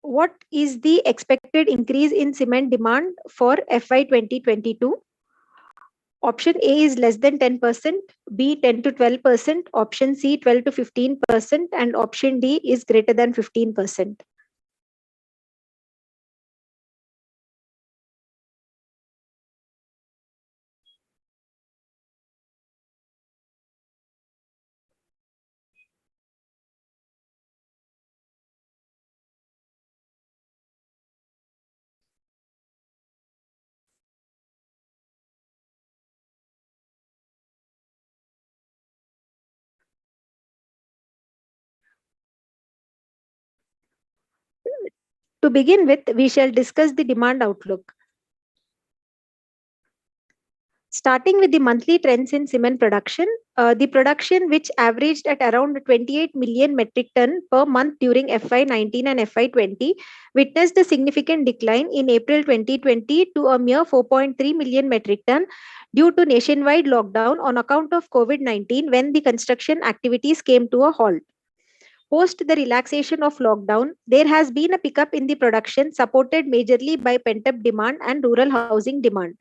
What is the expected increase in cement demand for FY 2022? Option A is less than 10%, B 10 to 12%, option C 12 to 15%, and option D is greater than 15%. To begin with, we shall discuss the demand outlook. Starting with the monthly trends in cement production, the production which averaged at around 28 million metric ton per month during FY19 and FY20 witnessed a significant decline in April 2020 to a mere 4.3 million metric ton due to nationwide lockdown on account of COVID-19 when the construction activities came to a halt. Post the relaxation of lockdown, there has been a pickup in the production supported majorly by pent-up demand and rural housing demand.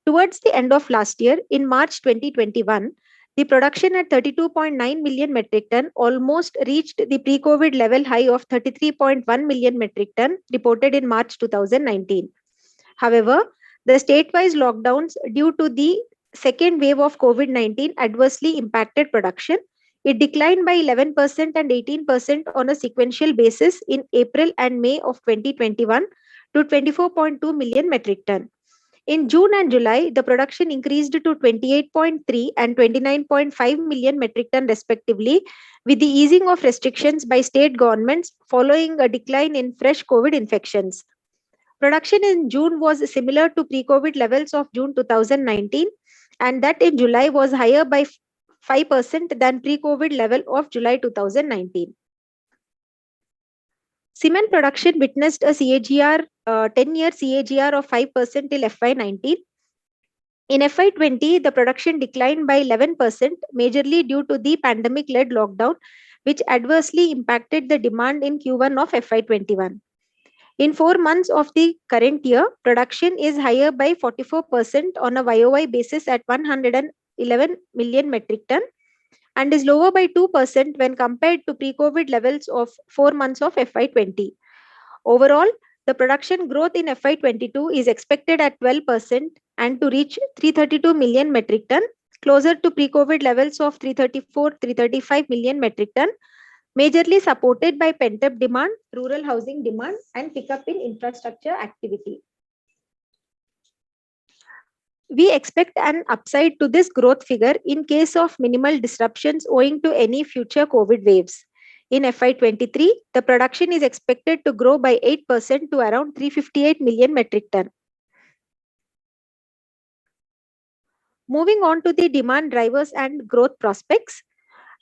Towards the end of last year, in March 2021, the production at 32.9 million metric ton almost reached the pre-COVID level high of 33.1 million metric ton reported in March 2019. However, the statewide lockdowns due to the second wave of COVID-19 adversely impacted production. It declined by 11% and 18% on a sequential basis in April and May of 2021 to 24.2 million metric ton. In June and July, the production increased to 28.3 and 29.5 million metric ton respectively, with the easing of restrictions by state governments following a decline in fresh COVID infections. Production in June was similar to pre-COVID levels of June 2019, and that in July was higher by 5% than pre-COVID level of July 2019. Cement production witnessed a CAGR, 10-year CAGR of 5% till FY19. In FY20, the production declined by 11%, majorly due to the pandemic-led lockdown, which adversely impacted the demand in Q1 of FY21. In 4 months of the current year, production is higher by 44% on a YOY basis at 111 million metric ton and is lower by 2% when compared to pre-COVID levels of 4 months of FY20. Overall, the production growth in FY22 is expected at 12% and to reach 332 million metric ton, closer to pre-COVID levels of 335 million metric ton, majorly supported by pent-up demand, rural housing demand, and pickup in infrastructure activity. We expect an upside to this growth figure in case of minimal disruptions owing to any future COVID waves. In FY23, the production is expected to grow by 8% to around 358 million metric ton. Moving on to the demand drivers and growth prospects,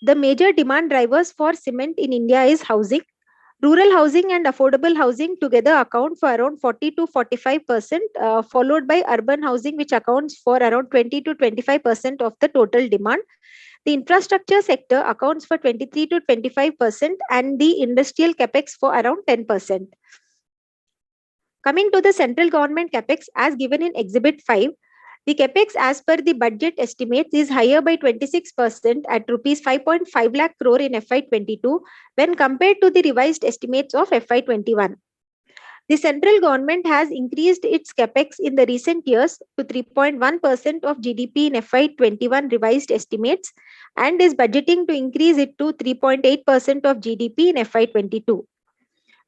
the major demand drivers for cement in India is housing. Rural housing and affordable housing together account for around 40 to 45%, followed by urban housing, which accounts for around 20 to 25% of the total demand. The infrastructure sector accounts for 23 to 25% and the industrial capex for around 10%. Coming to the central government capex as given in Exhibit 5, the capex as per the budget estimates is higher by 26% at rupees 5.5 lakh crore in FY22 when compared to the revised estimates of FY21. The central government has increased its capex in the recent years to 3.1% of GDP in FY21 revised estimates and is budgeting to increase it to 3.8% of GDP in FY22.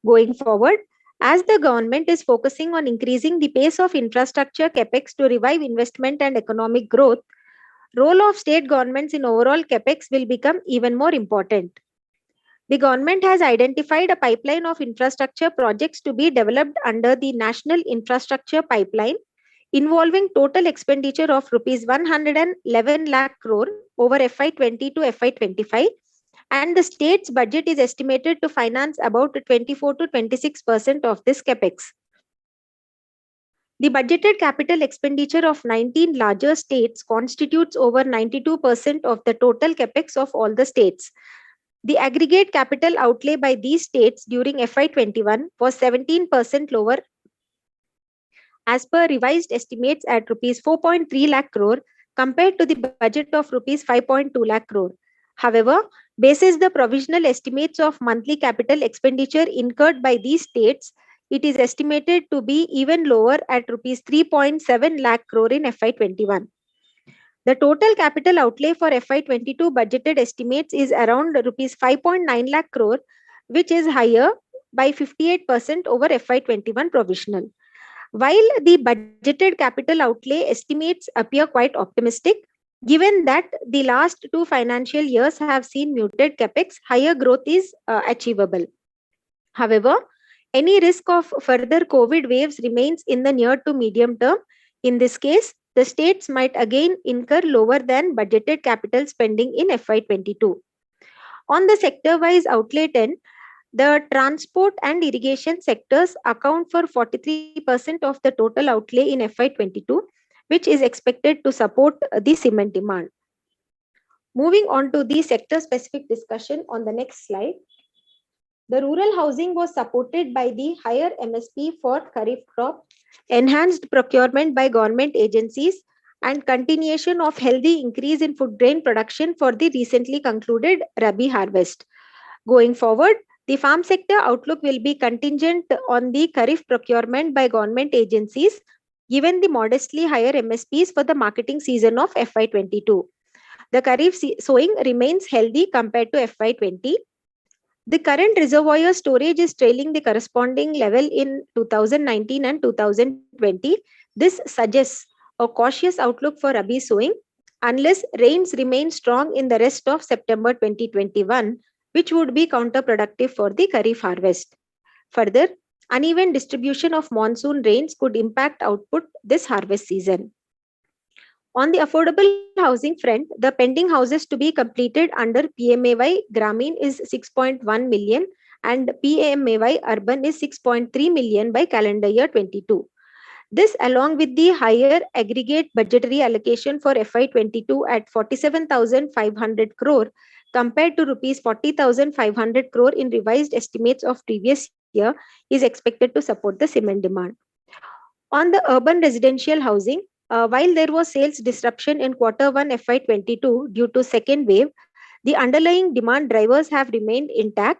Going forward, as the government is focusing on increasing the pace of infrastructure capex to revive investment and economic growth, role of state governments in overall capex will become even more important. The government has identified a pipeline of infrastructure projects to be developed under the National Infrastructure Pipeline, involving total expenditure of rupees 111 lakh crore over FY20 to FY25, and the state's budget is estimated to finance about 24 to 26% of this capex. The budgeted capital expenditure of 19 larger states constitutes over 92% of the total capex of all the states. The aggregate capital outlay by these states during FY21 was 17% lower as per revised estimates at rupees 4.3 lakh crore compared to the budget of rupees 5.2 lakh crore. However, basis the provisional estimates of monthly capital expenditure incurred by these states, it is estimated to be even lower at rupees 3.7 lakh crore in FY21. The total capital outlay for FY22 budgeted estimates is around rupees 5.9 lakh crore, which is higher by 58% over FY21 provisional. While the budgeted capital outlay estimates appear quite optimistic, given that the last two financial years have seen muted capex, higher growth is achievable. However, any risk of further COVID waves remains in the near to medium term. In this case, the states might again incur lower than budgeted capital spending in FY22. On the sector-wise outlay 10, the transport and irrigation sectors account for 43% of the total outlay in FY22, which is expected to support the cement demand. Moving on to the sector-specific discussion on the next slide. The rural housing was supported by the higher MSP for Kharif crop, enhanced procurement by government agencies, and continuation of healthy increase in food grain production for the recently concluded Rabi harvest. Going forward, the farm sector outlook will be contingent on the Kharif procurement by government agencies, given the modestly higher MSPs for the marketing season of FY22. The Kharif sowing remains healthy compared to FY20. The current reservoir storage is trailing the corresponding level in 2019 and 2020. This suggests a cautious outlook for Rabi sowing unless rains remain strong in the rest of September 2021, which would be counterproductive for the Kharif harvest. Further, uneven distribution of monsoon rains could impact output this harvest season. On the affordable housing front, the pending houses to be completed under PMAY Grameen is 6.1 million and PMAY Urban is 6.3 million by calendar year 22. This, along with the higher aggregate budgetary allocation for FY22 at 47,500 crore compared to rupees 40,500 crore in revised estimates of previous year, is expected to support the cement demand. On the urban residential housing, while there was sales disruption in Q1 FY22 due to second wave, the underlying demand drivers have remained intact,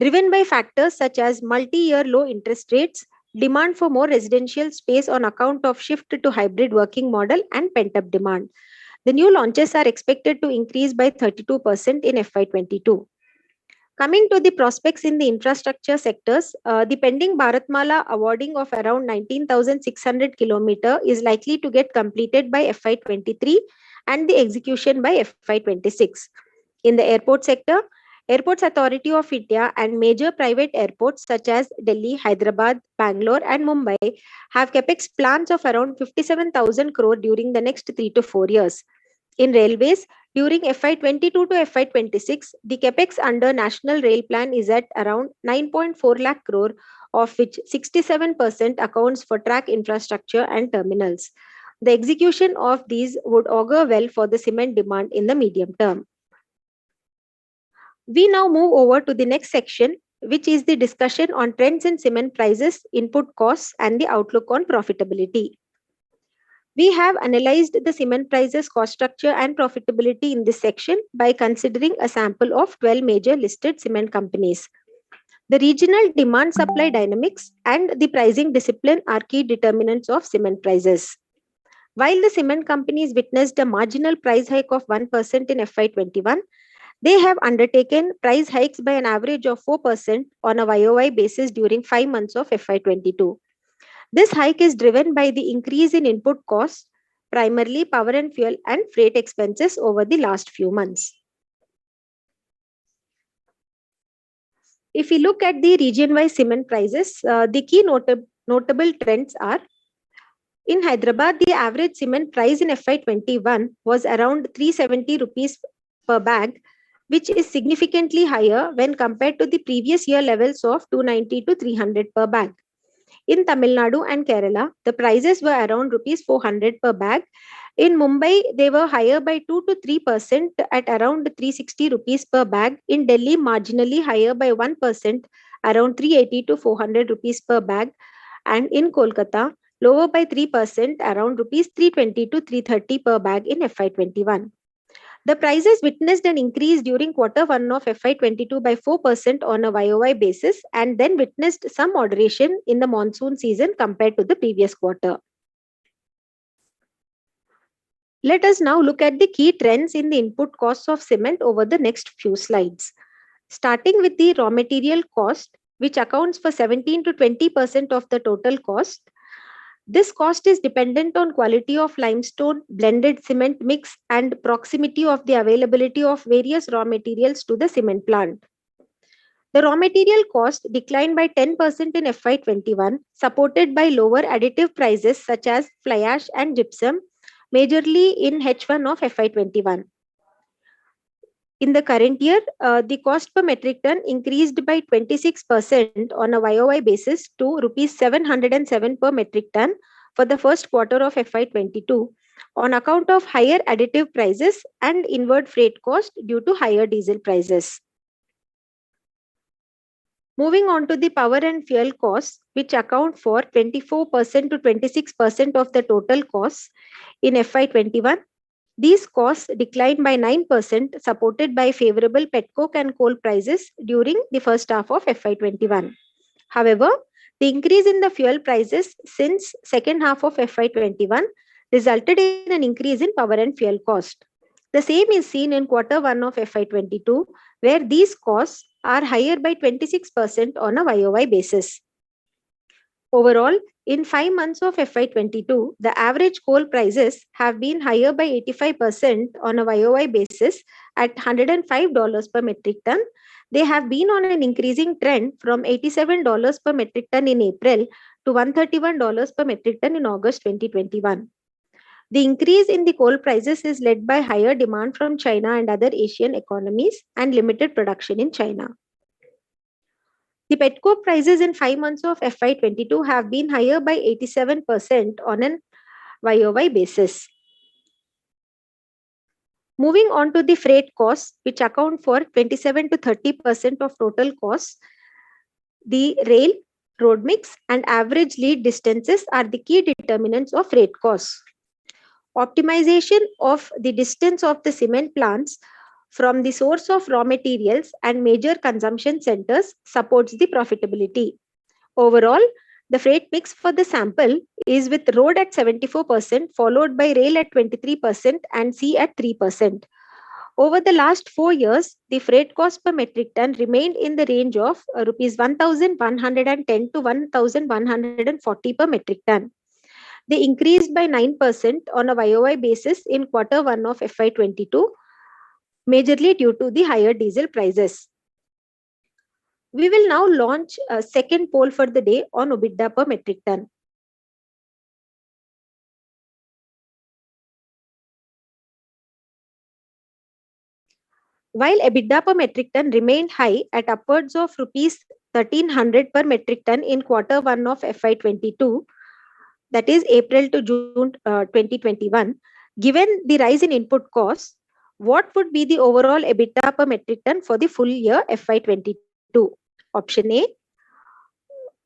driven by factors such as multi-year low interest rates, demand for more residential space on account of shift to hybrid working model, and pent-up demand. The new launches are expected to increase by 32% in FY22. Coming to the prospects in the infrastructure sectors, the pending Bharatmala awarding of around 19,600 km is likely to get completed by FY23 and the execution by FY26. In the airport sector, Airports Authority of India and major private airports such as Delhi, Hyderabad, Bangalore and Mumbai have capex plans of around 57,000 crore during the next 3 to 4 years. In railways, during FY22 to FY26, the capex under National Rail Plan is at around 9.4 lakh crore, of which 67% accounts for track infrastructure and terminals. The execution of these would augur well for the cement demand in the medium term. We now move over to the next section, which is the discussion on trends in cement prices, input costs, and the outlook on profitability. We have analyzed the cement prices, cost structure, and profitability in this section by considering a sample of 12 major listed cement companies. The regional demand supply dynamics and the pricing discipline are key determinants of cement prices. While the cement companies witnessed a marginal price hike of 1% in FY21, they have undertaken price hikes by an average of 4% on a YOY basis during 5 months of FY22. This hike is driven by the increase in input costs, primarily power and fuel and freight expenses over the last few months. If we look at the region-wise cement prices, the key notable trends are: in Hyderabad, the average cement price in FY21 was around 370 rupees per bag, which is significantly higher when compared to the previous year levels of 290 to 300 per bag. In Tamil Nadu and Kerala, the prices were around rupees 400 per bag, In Mumbai, they were higher by 2 to 3% at around 360 rupees per bag. In Delhi, marginally higher by 1%, around 380 to 400 rupees per bag. And in Kolkata, lower by 3%, around rupees 320 to 330 per bag in FY21. The prices witnessed an increase during quarter 1 of FY22 by 4% on a YOY basis and then witnessed some moderation in the monsoon season compared to the previous quarter. Let us now look at the key trends in the input costs of cement over the next few slides. Starting with the raw material cost, which accounts for 17 to 20% of the total cost. This cost is dependent on quality of limestone, blended cement mix, and proximity of the availability of various raw materials to the cement plant. The raw material cost declined by 10% in FY21, supported by lower additive prices such as fly ash and gypsum, majorly in H1 of FY21. In the current year, the cost per metric ton increased by 26% on a YOY basis to rupees 707 per metric ton for the first quarter of FY22 on account of higher additive prices and inward freight cost due to higher diesel prices. Moving on to the power and fuel costs, which account for 24% to 26% of the total costs in FY21. These costs declined by 9%, supported by favorable petcoke and coal prices during the first half of FY21. However, the increase in the fuel prices since second half of FY21 resulted in an increase in power and fuel cost. The same is seen in quarter 1 of FY22, where these costs are higher by 26% on a YOY basis. Overall, in 5 months of FY22, the average coal prices have been higher by 85% on a YOY basis at $105 per metric ton. They have been on an increasing trend from $87 per metric ton in April to $131 per metric ton in August 2021. The increase in the coal prices is led by higher demand from China and other Asian economies and limited production in China. The petcoke prices in 5 months of FY22 have been higher by 87% on an YOY basis. Moving on to the freight costs, which account for 27 to 30% of total costs, the rail, road mix, and average lead distances are the key determinants of freight costs. Optimization of the distance of the cement plants from the source of raw materials and major consumption centers supports the profitability. Overall, the freight mix for the sample is with road at 74%, followed by rail at 23% and sea at 3%. Over the last 4 years, the freight cost per metric ton remained in the range of rupees 1,110 to 1,140 per metric ton. They increased by 9% on a YOY basis in quarter 1 of FY22, majorly due to the higher diesel prices. We will now launch a second poll for the day on EBITDA per metric ton. While EBITDA per metric ton remained high at upwards of rupees 1,300 per metric ton in quarter 1 of FY22, that is April to June 2021, given the rise in input costs, what would be the overall EBITDA per metric ton for the full year FY22? Option A,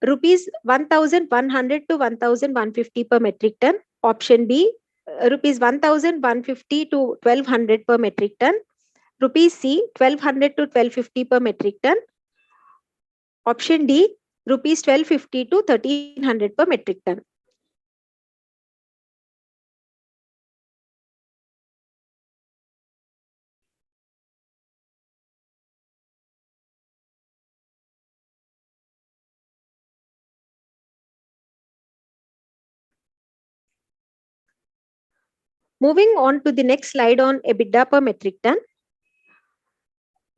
rupees 1,100 to 1,150 per metric ton. Option B, rupees 1,150 to 1,200 per metric ton. Rupees C, 1,200 to 1,250 per metric ton. Option D, rupees 1,250 to 1,300 per metric ton. Moving on to the next slide on EBITDA per metric ton.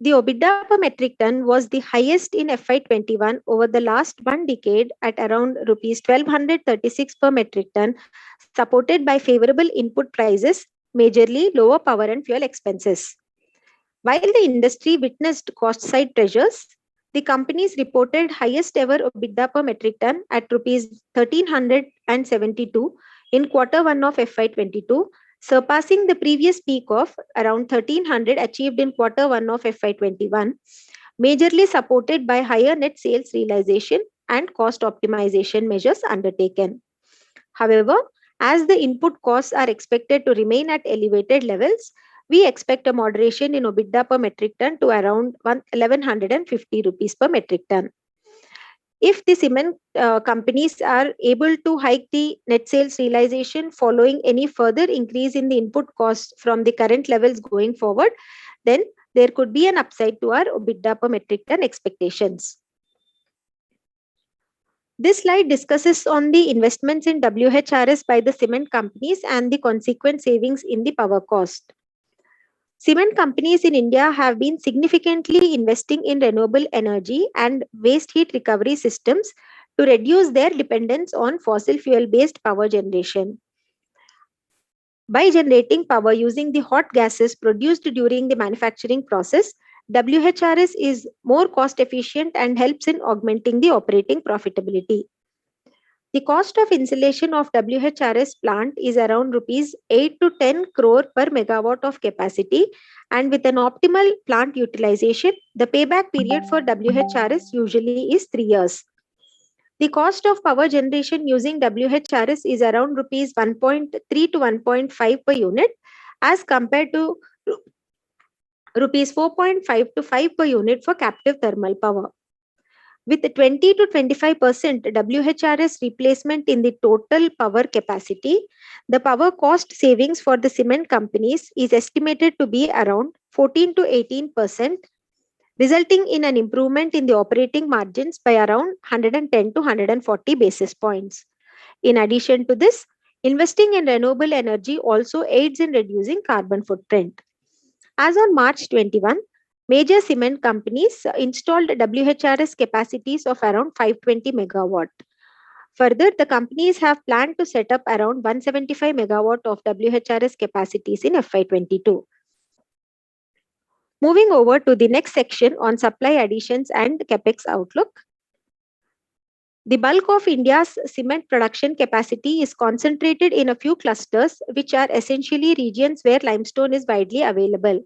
The EBITDA per metric ton was the highest in FY21 over the last 1 decade at around rupees 1,236 per metric ton, supported by favorable input prices, majorly lower power and fuel expenses. While the industry witnessed cost side pressures, the companies reported highest ever EBITDA per metric ton at rupees 1,372 in quarter 1 of FY22, surpassing the previous peak of around 1300 achieved in Q1 of FY21, majorly supported by higher net sales realization and cost optimization measures undertaken. However, as the input costs are expected to remain at elevated levels, we expect a moderation in EBITDA per metric ton to around 1150 rupees per metric ton. If the cement companies are able to hike the net sales realization following any further increase in the input costs from the current levels going forward, then there could be an upside to our EBITDA per metric ton expectations. This slide discusses on the investments in WHRS by the cement companies and the consequent savings in the power cost. Cement companies in India have been significantly investing in renewable energy and waste heat recovery systems to reduce their dependence on fossil fuel based power generation. By generating power using the hot gases produced during the manufacturing process, WHRS is more cost efficient and helps in augmenting the operating profitability. The cost of installation of WHRS plant is around rupees 8 to 10 crore per megawatt of capacity, and with an optimal plant utilization, the payback period for WHRS usually is 3 years. The cost of power generation using WHRS is around rupees 1.3 to 1.5 per unit as compared to rupees 4.5 to 5 per unit for captive thermal power. With 20 to 25% WHRS replacement in the total power capacity, the power cost savings for the cement companies is estimated to be around 14 to 18%, resulting in an improvement in the operating margins by around 110 to 140 basis points. In addition to this, investing in renewable energy also aids in reducing carbon footprint. As on March 21, major cement companies installed WHRS capacities of around 520 megawatt. Further, the companies have planned to set up around 175 megawatt of WHRS capacities in FY22. Moving over to the next section on supply additions and capex outlook. The bulk of India's cement production capacity is concentrated in a few clusters, which are essentially regions where limestone is widely available.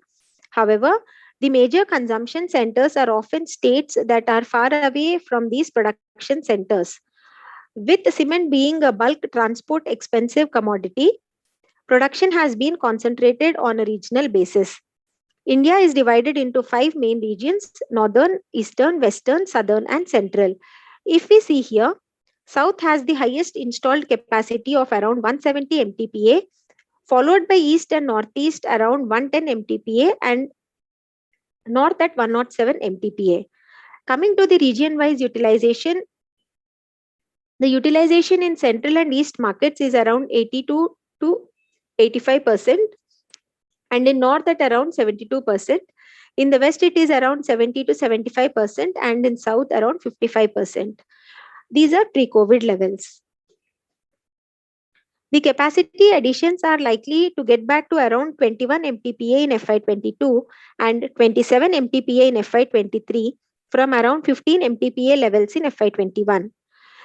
However, the major consumption centers are often states that are far away from these production centers. With cement being a bulk transport expensive commodity, production has been concentrated on a regional basis. India is divided into 5 main regions: northern, eastern, western, southern, and central. If we see here, south has the highest installed capacity of around 170 MTPA, followed by east and northeast around 110 MTPA and north at 107 MTPA. Coming to the region-wise utilization, the utilization in central and east markets is around 82 to 85%, and in north at around 72%. In the west, it is around 70 to 75%, and in south around 55%. These are pre-COVID levels. The capacity additions are likely to get back to around 21 MTPA in FY22 and 27 MTPA in FY23 from around 15 MTPA levels in FY21.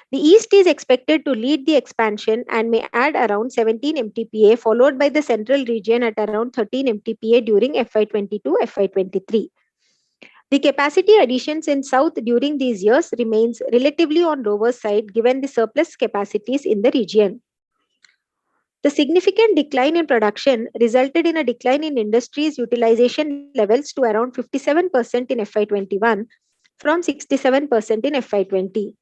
The East is expected to lead the expansion and may add around 17 MTPA, followed by the central region at around 13 MTPA during FY22-FY23. The capacity additions in South during these years remains relatively on lower side given the surplus capacities in the region. The significant decline in production resulted in a decline in industry's utilization levels to around 57% in FY21 from 67% in FY20.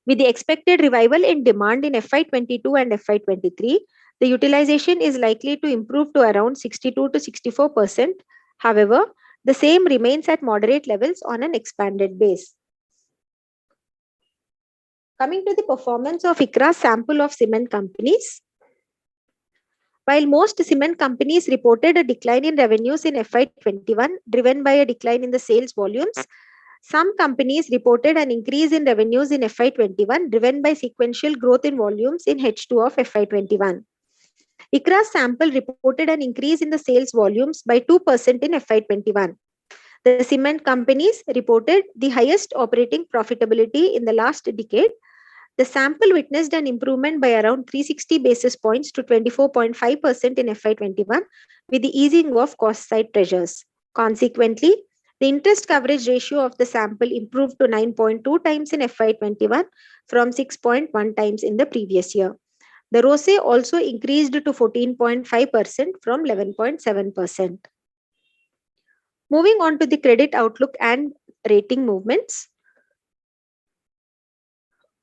With the expected revival in demand in FY22 and FY23, the utilization is likely to improve to around 62 to 64%. However, the same remains at moderate levels on an expanded base. Coming to the performance of ICRA's sample of cement companies. While most cement companies reported a decline in revenues in FY21 driven by a decline in the sales volumes, some companies reported an increase in revenues in FY21 driven by sequential growth in volumes in H2 of FY21. ICRA's sample reported an increase in the sales volumes by 2% in FY21. The cement companies reported the highest operating profitability in the last decade. The sample witnessed an improvement by around 360 basis points to 24.5% in FY21 with the easing of cost side pressures. Consequently, the interest coverage ratio of the sample improved to 9.2 times in FY21 from 6.1 times in the previous year. The ROCE also increased to 14.5% from 11.7%. Moving on to the credit outlook and rating movements.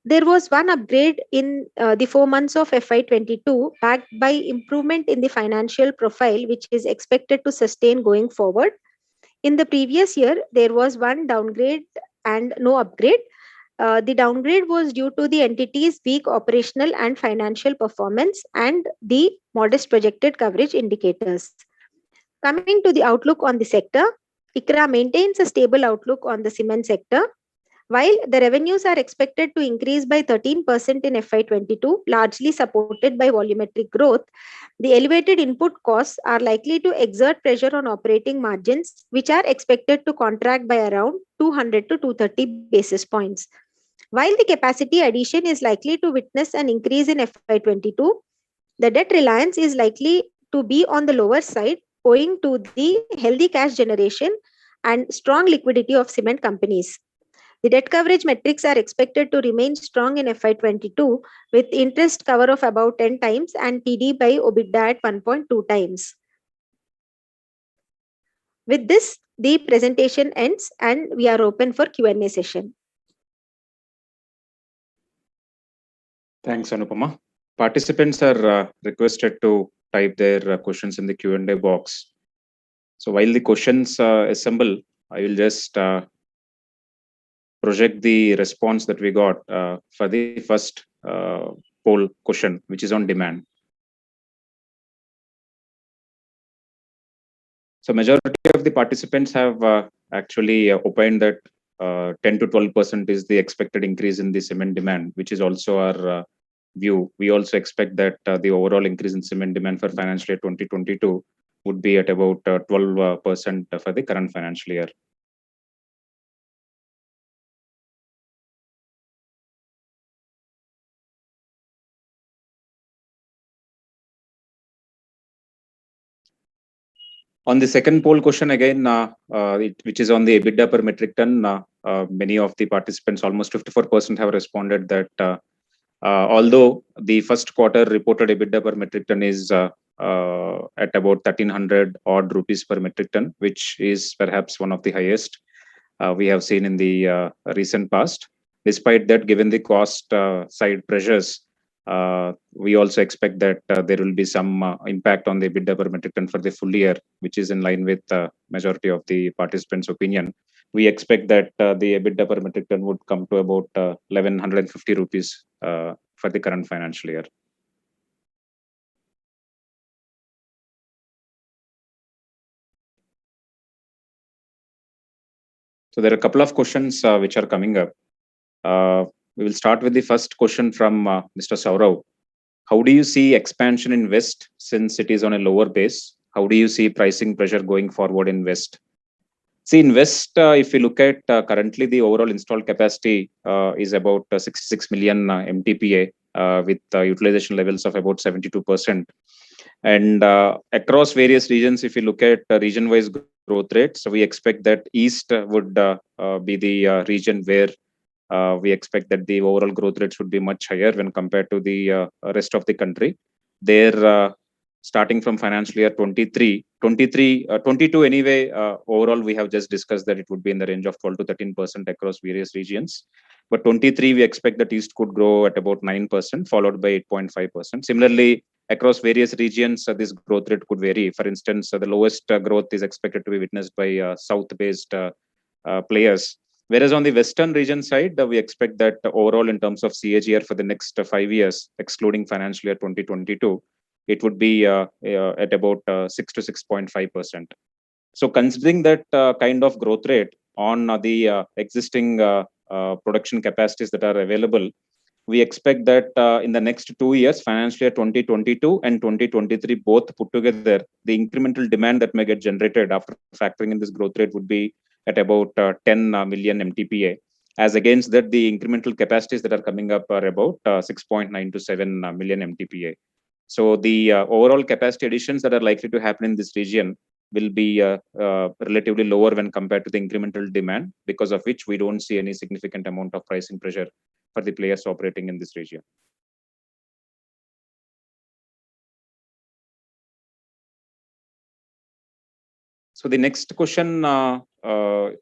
There was one upgrade in the 4 months of FY22, backed by improvement in the financial profile, which is expected to sustain going forward. In the previous year, there was one downgrade and no upgrade. The downgrade was due to the entity's weak operational and financial performance and the modest projected coverage indicators. Coming to the outlook on the sector, ICRA maintains a stable outlook on the cement sector. While the revenues are expected to increase by 13% in FY22, largely supported by volumetric growth, the elevated input costs are likely to exert pressure on operating margins, which are expected to contract by around 200 to 230 basis points. While the capacity addition is likely to witness an increase in FY22, the debt reliance is likely to be on the lower side owing to the healthy cash generation and strong liquidity of cement companies. The debt coverage metrics are expected to remain strong in FY22 with interest cover of about 10 times and TD by EBITDA at 1.2 times. With this, the presentation ends and we are open for Q&A session. Thanks, Anupama. Participants are requested to type their questions in the Q&A box. So while the questions assemble, I will just project the response that we got for the first poll question, which is on demand. So majority of the participants have actually opined that 10 to 12% is the expected increase in the cement demand, which is also our view. We also expect that the overall increase in cement demand for financial year 2022 would be at about 12% for the current financial year. On the second poll question again, which is on the EBITDA per metric ton, many of the participants, almost 54%, have responded that although the first quarter reported EBITDA per metric ton is at about 1300 odd rupees per metric ton, which is perhaps one of the highest we have seen in the recent past. Despite that, given the cost side pressures, we also expect that there will be some impact on the EBITDA per metric ton for the full year, which is in line with majority of the participants' opinion. We expect that the EBITDA per metric ton would come to about 1150 rupees for the current financial year. So there are a couple of questions which are coming up. We will start with the first question from Mr. Saurav. How do you see expansion in West since it is on a lower base? How do you see pricing pressure going forward in West? See, in West, if you look at currently the overall installed capacity is about 66 million MTPA with utilization levels of about 72%. And across various regions, if you look at region-wise growth rates, so we expect that East would be the region where we expect that the overall growth rates would be much higher when compared to the rest of the country. There, starting from financial year 22 anyway, overall we have just discussed that it would be in the range of 12 to 13% across various regions. But 23, we expect that East could grow at about 9%, followed by 8.5%. Similarly, across various regions, this growth rate could vary. For instance, the lowest growth is expected to be witnessed by South-based players. Whereas on the Western region side, we expect that overall in terms of CAGR for the next 5 years, excluding financial year 2022, it would be at about 6 to 6.5%. So considering that kind of growth rate on the existing production capacities that are available, we expect that in the next 2 years, financial year 2022 and 2023, both put together, the incremental demand that may get generated after factoring in this growth rate would be at about 10 million MTPA. As against that, the incremental capacities that are coming up are about 6.9 to 7 million MTPA. So the overall capacity additions that are likely to happen in this region will be relatively lower when compared to the incremental demand, because of which we don't see any significant amount of pricing pressure for the players operating in this region. So the next question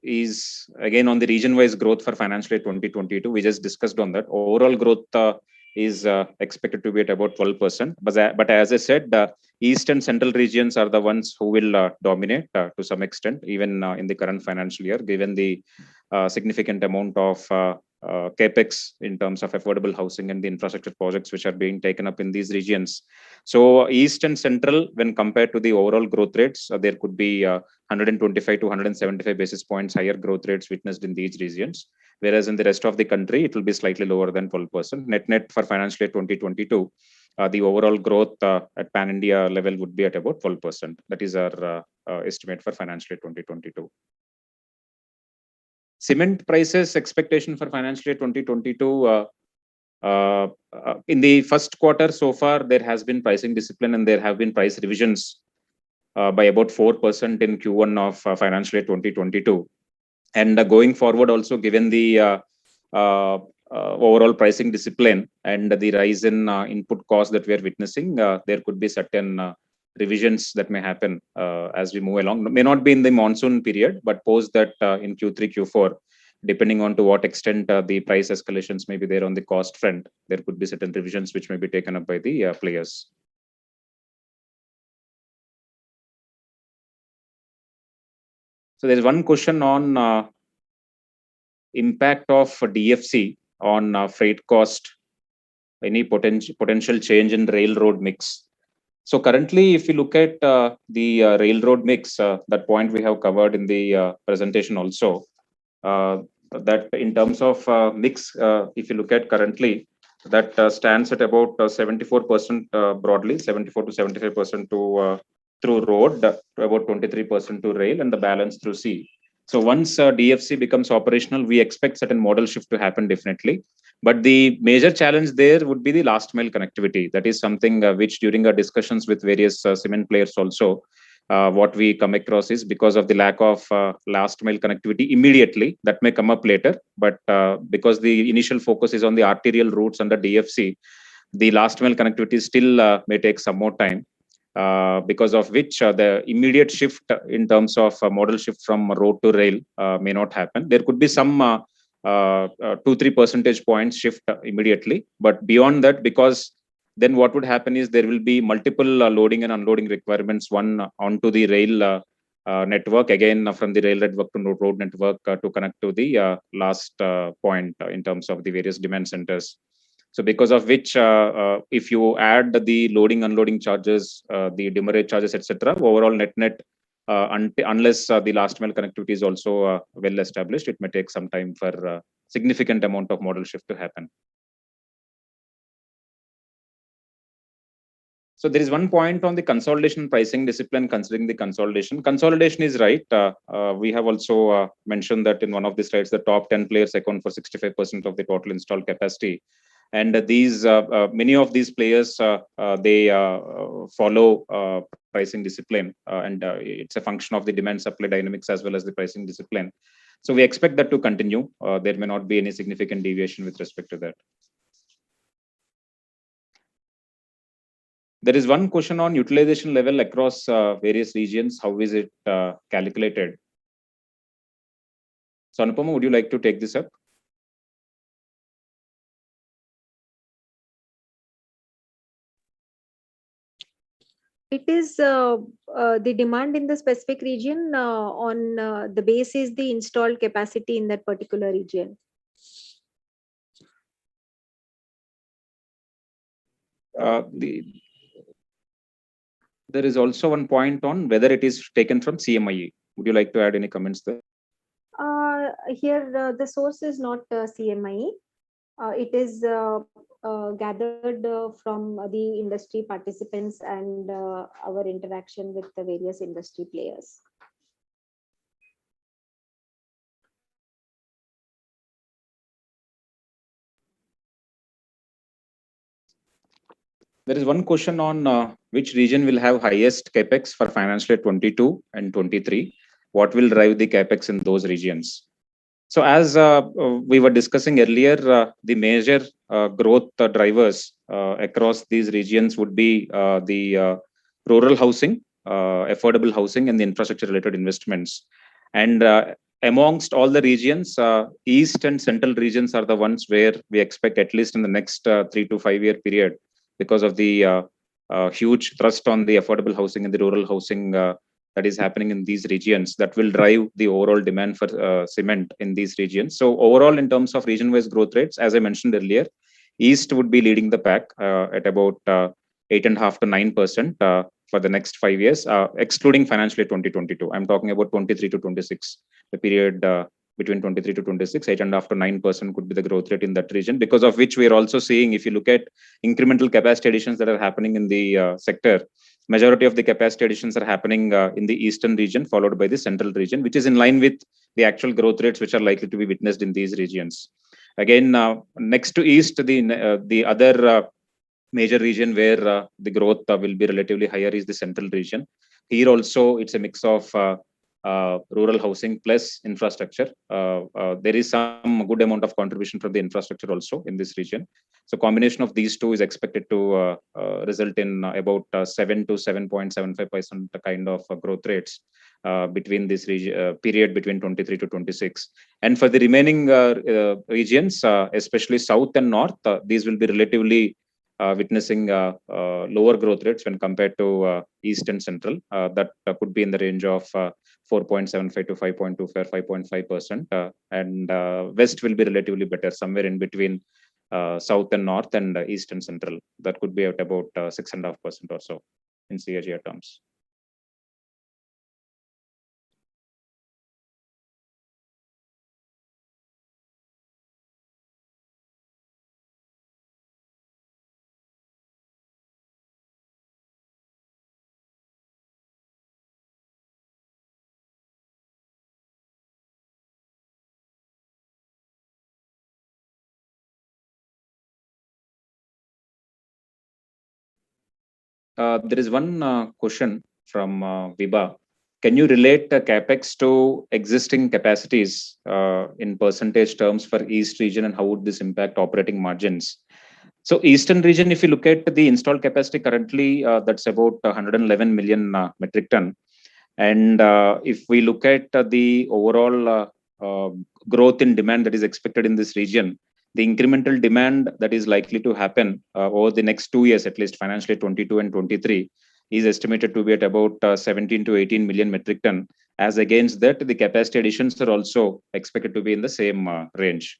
is again on the region-wise growth for financial year 2022. We just discussed on that. Overall growth is expected to be at about 12%. But as I said, East and Central regions are the ones who will dominate to some extent, even in the current financial year, given the significant amount of capex in terms of affordable housing and the infrastructure projects which are being taken up in these regions. So East and Central, when compared to the overall growth rates, there could be 125 to 175 basis points higher growth rates witnessed in these regions, whereas in the rest of the country it will be slightly lower than 12%. Net for financial year 2022, the overall growth at pan India level would be at about 12%. That is our estimate for financial year 2022. Cement prices expectation for financial year 2022, in the first quarter so far, there has been pricing discipline and there have been price revisions by about 4% in Q1 of financial year 2022. And going forward also, given the overall pricing discipline and the rise in input costs that we are witnessing, there could be certain revisions that may happen as we move along. May not be in the monsoon period, but post that in Q3, Q4, depending on to what extent the price escalations may be there on the cost front, there could be certain revisions which may be taken up by the players. So there's one question on impact of DFC on freight cost, any potential change in railroad mix. So currently, if you look at the railroad mix, that point we have covered in the presentation also, that in terms of mix, if you look at currently, that stands at about 74% broadly, 74 to 75% to through road, about 23% to rail, and the balance through sea. So once DFC becomes operational, we expect certain model shift to happen definitely. But the major challenge there would be the last mile connectivity. That is something which during our discussions with various cement players also, what we come across is because of the lack of last mile connectivity immediately, that may come up later. But because the initial focus is on the arterial routes under DFC, the last mile connectivity still may take some more time. Because of which the immediate shift in terms of model shift from road to rail may not happen. There could be some 2-3 percentage points shift immediately, but beyond that, because then what would happen is there will be multiple loading and unloading requirements, one onto the rail network, again from the rail network to road network to connect to the last point in terms of the various demand centers. So because of which, if you add the loading, unloading charges, the demurrage charges, etc., overall net, unless the last mile connectivity is also well established, it may take some time for significant amount of model shift to happen. So there is one point on the consolidation pricing discipline. Considering the consolidation is right. We have also mentioned that in one of the slides, the top 10 players account for 65% of the total installed capacity. And these many of these players, they follow pricing discipline, and it's a function of the demand supply dynamics as well as the pricing discipline. So we expect that to continue. There may not be any significant deviation with respect to that. There is one question on utilization level across various regions. How is it calculated? So Anupama, would you like to take this up? It is the demand in the specific region on the base is the installed capacity in that particular region. There is also one point on whether it is taken from CMIE. Would you like to add any comments there? Here, the source is not CMIE. It is gathered from the industry participants and our interaction with the various industry players. There is one question on which region will have highest capex for financial year 22 and 23. What will drive the capex in those regions? So, as we were discussing earlier, the major growth drivers across these regions would be the rural housing, affordable housing, and the infrastructure-related investments. And amongst all the regions, east and central regions are the ones where we expect, at least in the next 3 to 5 year period, because of the huge thrust on the affordable housing and the rural housing that is happening in these regions, that will drive the overall demand for cement in these regions. So overall, in terms of region-wise growth rates, as I mentioned earlier, East would be leading the pack at about 8.5 to 9% for the next 5 years, excluding financial year 2022. I'm talking about 23 to 26, the period between 23 to 26, 8.5 to 9% could be the growth rate in that region, because of which we are also seeing, if you look at incremental capacity additions that are happening in the sector, majority of the capacity additions are happening in the eastern region, followed by the central region, which is in line with the actual growth rates which are likely to be witnessed in these regions. Again, next to east, the other major region where the growth will be relatively higher is the central region. Here also, it's a mix of rural housing plus infrastructure. There is some good amount of contribution from the infrastructure also in this region. So combination of these two is expected to result in about 7 to 7.75% kind of growth rates between this period between 23 to 26. And for the remaining regions, especially south and north, these will be relatively witnessing lower growth rates when compared to east and central. That could be in the range of 4.75 to 5.25, 5.5%. And west will be relatively better, somewhere in between south and north and east and central. That could be at about 6.5% or so in CAGR terms. There is one question from Viba. Can you relate capex to existing capacities in percentage terms for East region, and how would this impact operating margins? So Eastern region, if you look at the installed capacity currently, that's about 111 million metric ton. And if we look at the overall growth in demand that is expected in this region, the incremental demand that is likely to happen over the next 2 years, at least financially 22 and 23, is estimated to be at about 17 to 18 million metric ton. As against that, the capacity additions are also expected to be in the same range.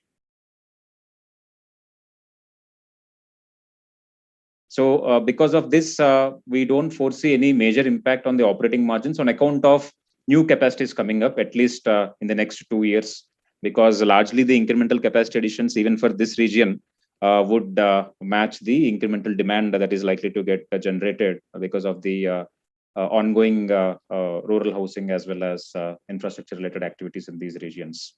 So because of this, we don't foresee any major impact on the operating margins on account of new capacities coming up, at least in the next 2 years, because largely the incremental capacity additions, even for this region, would match the incremental demand that is likely to get generated because of the ongoing rural housing as well as infrastructure related activities in these regions.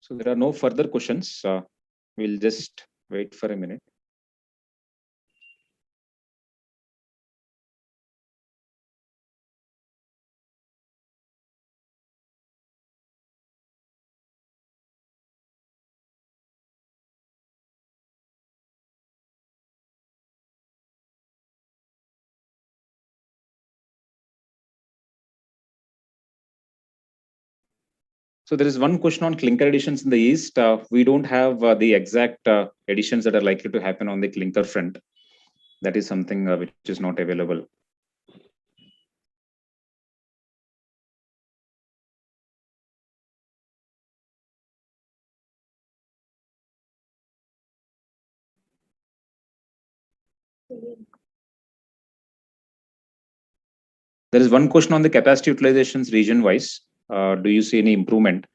So there are no further questions. We'll just wait for a minute. So there is one question on clinker additions in the east. We don't have the exact additions that are likely to happen on the clinker front. That is something which is not available. There is one question on the capacity utilizations region wise. Do you see any improvement?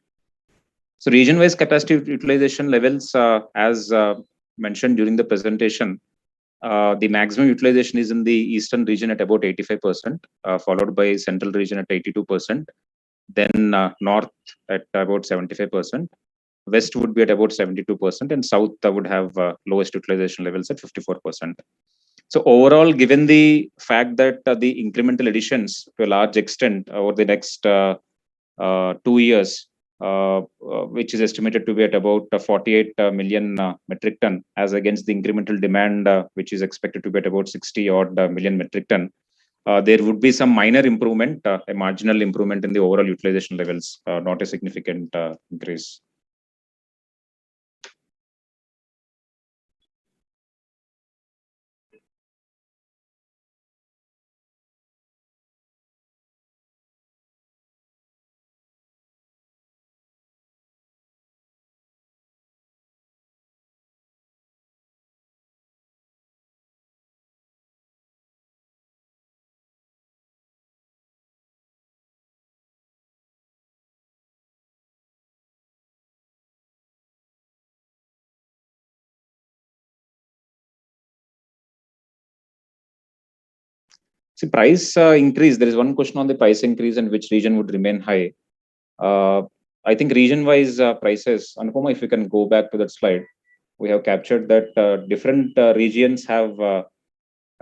So region-wise capacity utilization levels, as mentioned during the presentation, the maximum utilization is in the eastern region at about 85%, followed by central region at 82%, then north at about 75%, west would be at about 72%, and south would have lowest utilization levels at 54%. So overall, given the fact that the incremental additions to a large extent over the next 2 years, which is estimated to be at about 48 million metric ton, as against the incremental demand, which is expected to be at about 60 odd million metric ton, there would be some minor improvement, a marginal improvement in the overall utilization levels, not a significant increase. See, price increase. There is one question on the price increase and which region would remain high. I think region-wise prices. Anupama, if you can go back to that slide, we have captured that different regions have,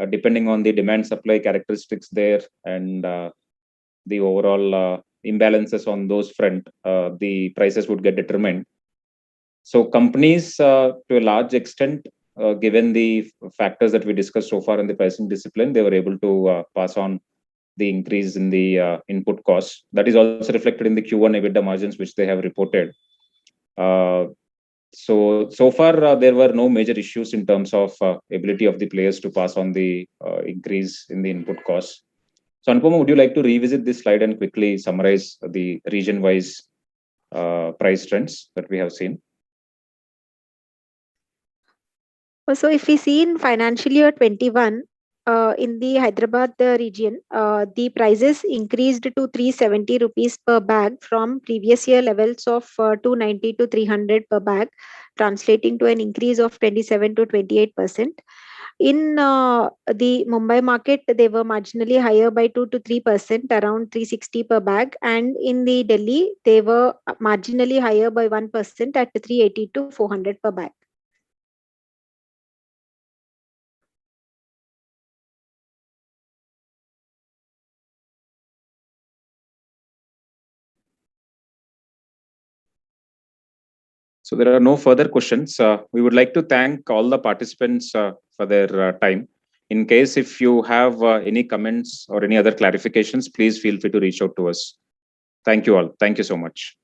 depending on the demand-supply characteristics there and the overall imbalances on those front, the prices would get determined. So companies, to a large extent, given the factors that we discussed so far in the pricing discipline, they were able to pass on the increase in the input costs. That is also reflected in the Q1 EBITDA margins, which they have reported. So far, there were no major issues in terms of ability of the players to pass on the increase in the input costs. So Anupama, would you like to revisit this slide and quickly summarize the region-wise price trends that we have seen? So if we see in financial year 21, in the Hyderabad region, the prices increased to 370 rupees per bag from previous year levels of 290 to 300 per bag, translating to an increase of 27 to 28%. In the Mumbai market, they were marginally higher by 2 to 3%, around 360 per bag. And in the Delhi, they were marginally higher by 1% at 380 to 400 per bag. So there are no further questions. We would like to thank all the participants for their time. In case if you have any comments or any other clarifications, please feel free to reach out to us. Thank you all. Thank you so much.